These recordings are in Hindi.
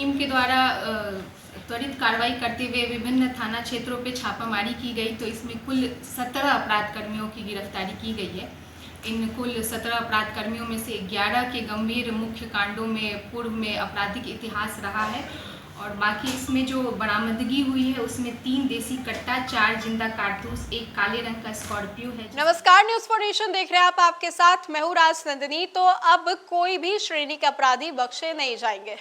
टीम के द्वारा त्वरित कार्रवाई करते हुए विभिन्न थाना क्षेत्रों पे छापामारी की गई, तो इसमें कुल 17 अपराध कर्मियों की गिरफ्तारी की गई है। इन कुल 17 अपराध कर्मियों में से 11 के गंभीर मुख्य कांडों में पूर्व में आपराधिक इतिहास रहा है और बाकी इसमें जो बरामदगी हुई है उसमें 3 देसी कट्टा, 4 जिंदा कारतूस, एक काले रंग का स्कॉर्पियो है। नमस्कार, न्यूज फॉर नेशन देख रहे हैं आप, आपके साथ मैं हूं राज नंदिनी। तो अब कोई भी श्रेणी के अपराधी बख्शे नहीं जाएंगे।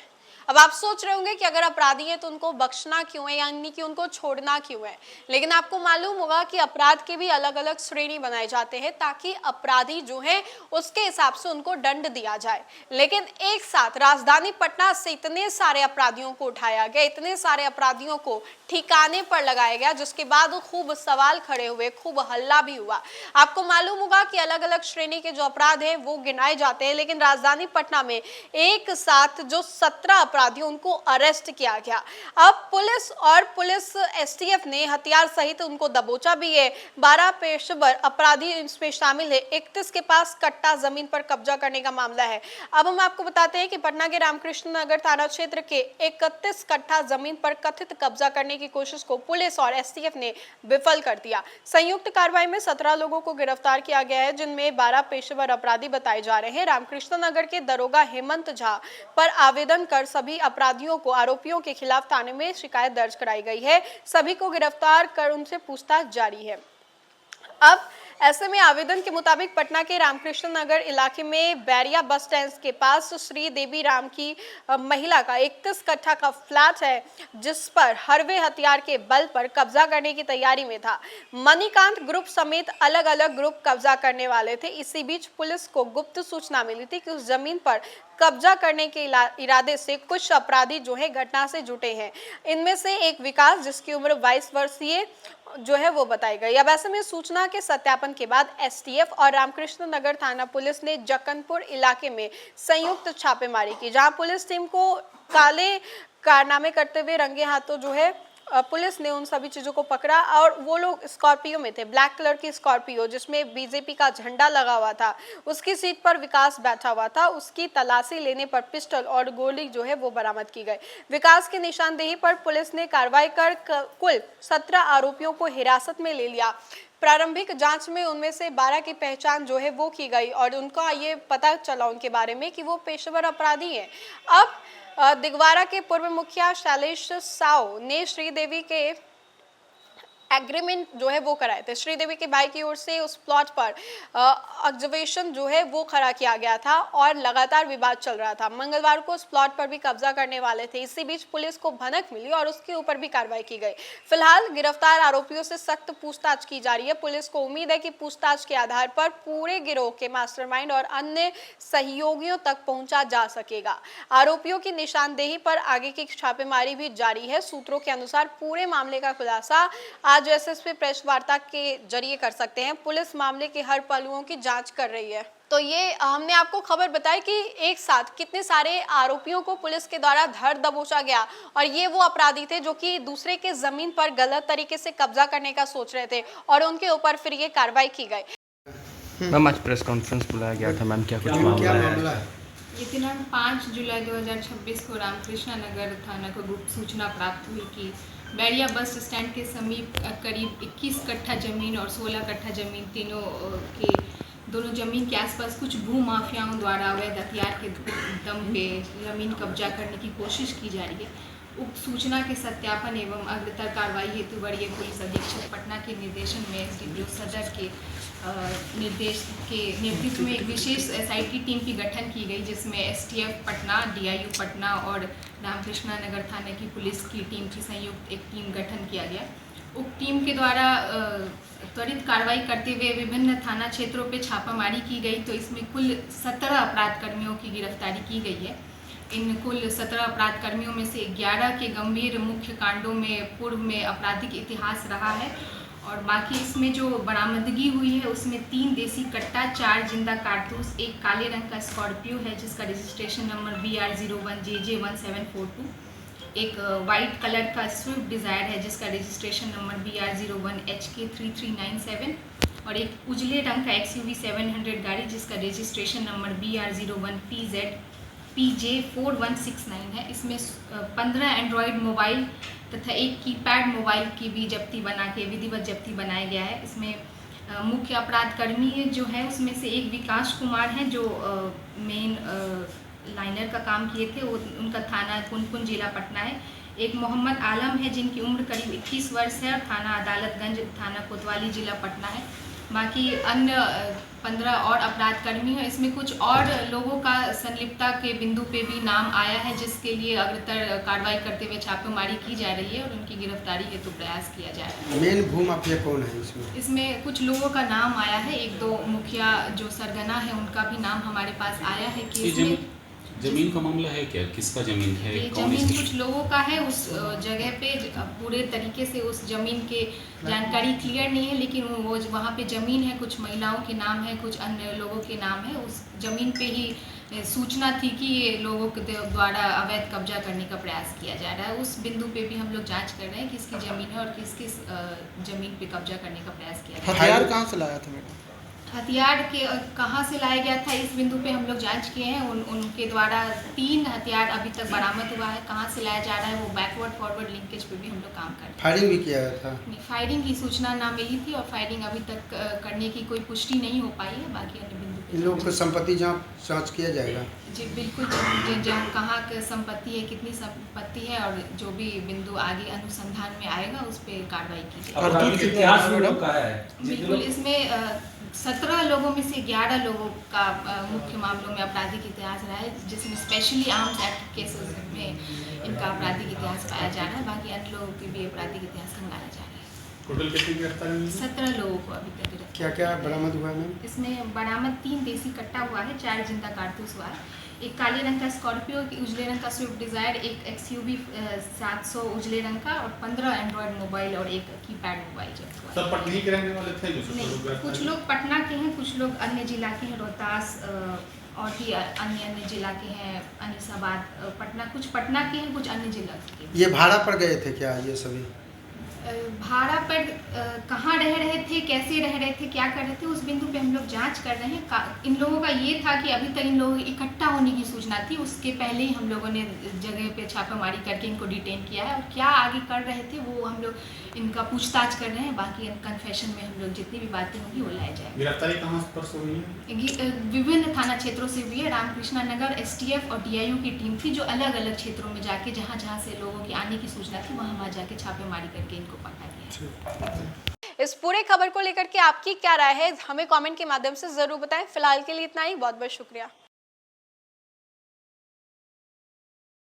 अब आप सोच रहे होंगे कि अगर अपराधी है तो उनको बख्शना क्यों है, यानी कि उनको छोड़ना क्यों है। लेकिन आपको मालूम होगा कि अपराध के भी अलग अलग श्रेणी बनाए जाते हैं ताकि अपराधी जो है उसके हिसाब से उनको दंड दिया जाए। लेकिन एक साथ राजधानी पटना से इतने सारे अपराधियों को उठाया गया, इतने सारे अपराधियों को ठिकाने पर लगाया गया, जिसके बाद खूब सवाल खड़े हुए, खूब हल्ला भी हुआ। आपको मालूम होगा कि अलग अलग श्रेणी के जो अपराध हैं वो गिनाए जाते हैं, लेकिन राजधानी पटना में एक साथ जो 17 अपराधियों उनको अरेस्ट किया गया। अब पुलिस एसटीएफ ने हथियार सहित उनको दबोचा भी है। 12 पेशेवर अपराधी इसमें शामिल है। 31 के पास कट्टा जमीन पर कब्जा करने का मामला है। अब हम आपको बताते हैं कि पटना के रामकृष्ण नगर थाना क्षेत्र के 31 कट्टा जमीन पर कथित कब्जा करने की कोशिश को पुलिस और एसटीएफ ने विफल कर दिया। संयुक्त कार्रवाई में 17 लोगों को गिरफ्तार किया गया है, जिनमें 12 पेशेवर अपराधी बताए जा रहे हैं। रामकृष्ण नगर के दरोगा हेमंत झा पर आवेदन कर सभी अपराधियों को, आरोपियों के खिलाफ थाने में शिकायत दर्ज कराई गई है। सभी को गिरफ्तार कर उनसे पूछताछ जारी है। अब ऐसे में आवेदन के मुताबिक पटना के रामकृष्ण नगर इलाके में बैरिया बस स्टैंड के पास श्री देवी राम की महिला का 31 कट्ठा का फ्लैट है, जिस पर हरवे हथियार के बल पर कब्जा करने की तैयारी में था। मणिकांत ग्रुप समेत अलग अलग ग्रुप कब्जा करने वाले थे। इसी बीच पुलिस को गुप्त सूचना मिली थी कि उस जमीन पर कब्जा करने के इरादे से कुछ अपराधी जो है घटना से जुटे हैं। इनमें से एक विकास, जिसकी उम्र 22 वर्षीय जो है वो बताई गई। अब ऐसे में सूचना के सत्यापन के बाद एसटीएफ और रामकृष्ण नगर थाना पुलिस ने जक्कनपुर इलाके में संयुक्त छापेमारी की, जहां पुलिस टीम को काले कारनामे करते हुए रंगे हाथों जो है पुलिस ने उन सभी चीजों को पकड़ा। और वो लोग स्कॉर्पियो में थे, ब्लैक कलर की स्कॉर्पियो जिसमें बीजेपी का झंडा लगा हुआ था। उसकी सीट पर विकास बैठा हुआ था। उसकी तलाशी लेने पर पिस्टल और गोली जो है वो बरामद की गई। विकास की निशानदेही पर पुलिस ने कार्रवाई कर कुल 17 आरोपियों को हिरासत में ले लिया। प्रारंभिक जांच में उनमें से 12 की पहचान जो है वो की गई और उनका ये पता चला उनके बारे में कि वो पेशेवर अपराधी हैं। अब दिगवारा के पूर्व मुखिया शैलेश साव ने श्रीदेवी के एग्रीमेंट जो है वो कराए थे। श्रीदेवी के भाई की ओर से उस प्लॉट पर ऑब्जर्वेशन जो है वो खड़ा किया गया था और लगातार विवाद चल रहा था। मंगलवार को उस प्लॉट पर भी कब्जा करने वाले थे। इसी बीच पुलिस को भनक मिली और उसके ऊपर भी कार्रवाई की गई। फिलहाल गिरफ्तार आरोपियों से सख्त पूछताछ की जा रही है। पुलिस को उम्मीद है कि पूछताछ के आधार पर पूरे गिरोह के मास्टरमाइंड और अन्य सहयोगियों तक पहुंचा जा सकेगा। आरोपियों की निशानदेही पर आगे की छापेमारी भी जारी है। सूत्रों के अनुसार पूरे मामले का खुलासा आज एसएसपी प्रेस वार्ता के जरिए कर सकते हैं। पुलिस मामले के हर पहलुओं की जांच कर रही है। तो ये हमने आपको खबर बताई कि एक साथ कितने सारे आरोपियों को पुलिस के द्वारा धर दबोचा गया और ये वो अपराधी थे जो कि दूसरे के जमीन पर गलत तरीके से कब्जा करने का सोच रहे थे और उनके ऊपर फिर ये कार्रवाई की गई। मैम, आज प्रेस कॉन्फ्रेंस बुलाया गया था मैम, क्या कुछ मामला है? ये दिनांक 5 जुलाई 2026 को रामकृष्ण नगर थाना को गुप्त सूचना प्राप्त हुई कि बैरिया बस स्टैंड के समीप करीब 21 कट्ठा ज़मीन और 16 कट्ठा ज़मीन दोनों ज़मीन के आसपास कुछ भू माफियाओं द्वारा अवैध हथियार के दम पे ज़मीन कब्जा करने की कोशिश की जा रही है। उक्त सूचना के सत्यापन एवं अग्रतर कार्रवाई हेतु वरीय पुलिस अधीक्षक पटना के निर्देशन में एसडीपीओ सदर के निर्देश के नेतृत्व में एक विशेष एसआईटी टीम की गठन की गई, जिसमें एसटीएफ पटना, डीआईयू पटना और रामकृष्ण नगर थाने की पुलिस की टीम की संयुक्त एक टीम गठन किया गया। उक्त टीम के द्वारा त्वरित कार्रवाई करते हुए विभिन्न थाना क्षेत्रों पे छापामारी की गई, तो इसमें कुल 17 अपराध कर्मियों की गिरफ्तारी की गई है। इन कुल 17 अपराध कर्मियों में से 11 के गंभीर मुख्य कांडों में पूर्व में आपराधिक इतिहास रहा है और बाकी इसमें जो बरामदगी हुई है उसमें 3 देसी कट्टा, 4 जिंदा कारतूस, एक काले रंग का स्कॉर्पियो है जिसका रजिस्ट्रेशन नंबर BR01JJ1742, एक वाइट कलर का स्विफ्ट डिज़ायर है जिसका रजिस्ट्रेशन नंबर BR01HK3397 और एक उजले रंग का XUV 700 गाड़ी जिसका रजिस्ट्रेशन नंबर BR01PZ PJ4169 है। इसमें 15 एंड्रॉयड मोबाइल तथा एक कीपैड मोबाइल की भी जब्ती बना के विधिवत जब्ती बनाया गया है। इसमें मुख्य अपराध कर्मी जो है उसमें से एक विकास कुमार हैं जो मेन लाइनर का काम किए थे, वो उनका थाना पुनपुन जिला पटना है। एक मोहम्मद आलम है जिनकी उम्र करीब 21 वर्ष है और थाना अदालतगंज थाना कोतवाली जिला पटना है। बाकी अन्य 15 और अपराध कर्मी हैं। इसमें कुछ और लोगों का संलिप्तता के बिंदु पे भी नाम आया है, जिसके लिए अग्रतर कार्रवाई करते हुए छापेमारी की जा रही है और उनकी गिरफ्तारी हेतु प्रयास किया जा रहा है। मेन भूमाफिया कौन है इसमें? इसमें कुछ लोगों का नाम आया है, एक दो मुखिया जो सरगना है उनका भी नाम हमारे पास आया है कि इसमें जमीन का मामला है क्या? किसका जमीन है? ये कौन जमीन इसकी? कुछ लोगों का है। उस जगह पे पूरे तरीके से उस जमीन के जानकारी क्लियर नहीं है, लेकिन वो वहाँ पे जमीन है, कुछ महिलाओं के नाम है, कुछ अन्य लोगों के नाम है। उस जमीन पे ही सूचना थी कि ये लोगों के द्वारा अवैध कब्जा करने का प्रयास किया जा रहा है। उस बिंदु पे भी हम लोग जांच कर रहे हैं किसकी जमीन है और किस किस जमीन पे कब्जा करने का प्रयास किया जा रहा है। हथियार कहाँ से लाया था मैडम? हथियार के कहाँ से लाया गया था इस बिंदु पे हम लोग जांच किए हैं। उनके द्वारा 3 हथियार अभी तक बरामद हुआ है। कहाँ से लाया जा रहा है वो बैकवर्ड फॉरवर्ड लिंकेज पे भी हम लोग काम कर रहे हैं। फायरिंग भी किया गया था? फायरिंग की सूचना ना मिली थी और फायरिंग अभी तक करने की कोई पुष्टि नहीं हो पाई है। बाकी अन्य बिंदु पे इन लोगों की संपत्ति जांच किया जाएगा? जी बिल्कुल, जहाँ कहाँ की संपत्ति है, कितनी संपत्ति है और जो भी बिंदु आगे अनुसंधान में आएगा उस पर कार्रवाई की जाएगी। इतिहास मैडम बिल्कुल, इसमें 17 लोगों में से 11 लोगों का मुख्य मामलों में आपराधिक इतिहास रहा है, जिसमें स्पेशली आर्म्स एक्ट केसेस में इनका आपराधिक इतिहास पाया जा रहा है। बाकी अन्य लोगों के भी आपराधिक इतिहास खंगाला जा रहा है। टोटल कितनी गिरफ्तारी हुई? 17 लोगों को अभी तक गिरफ्तार। क्या क्या बरामद हुआ है मैम? इसमें बरामद 3 देसी कट्टा हुआ है, 4 जिंदा कारतूस हुआ है, एक काले रंग का स्कॉर्पियो, उजले रंग का स्विफ्ट डिज़ायर, एक XUV 700 उजले रंग का और 15 एंड्रॉयड मोबाइल और एक कीपैड मोबाइल जब्त हुआ है। सब पटना के रहने वाले थे जो नहीं, कुछ लोग पटना के हैं, कुछ लोग अन्य जिला के हैं, रोहतास और भी अन्य जिला के हैं, अनीसाबाद, पटना, कुछ पटना के हैं, कुछ अन्य जिला के हैं। ये भाड़ा पर गए थे क्या ये सभी? भाड़ा पर कहाँ रह रहे थे, कैसे रह रहे थे, क्या कर रहे थे, उस बिंदु पे हम लोग जांच कर रहे हैं। इन लोगों का ये था कि अभी तक इन लोगों की इकट्ठा होने की सूचना थी, उसके पहले ही हम लोगों ने जगह पे छापेमारी करके इनको डिटेन किया है और क्या आगे कर रहे थे वो हम लोग इनका पूछताछ कर रहे हैं। बाकी कन्फेशन में हम लोग जितनी भी बातें होंगी वो लाया जाएगा। गिरफ्तारी कहाँ पर से हुई है? विभिन्न थाना क्षेत्रों से हुई है। रामकृष्णा नगर STF और DIU की टीम थी जो अलग अलग क्षेत्रों में जाके जहाँ जहाँ से लोगों की आने की सूचना थी वहाँ जाके छापेमारी करके इनको पकड़ा गया। इस पूरे खबर को लेकर के आपकी क्या राय है, हमें कमेंट के माध्यम से जरूर बताएं। फिलहाल के लिए इतना ही, बहुत बहुत शुक्रिया।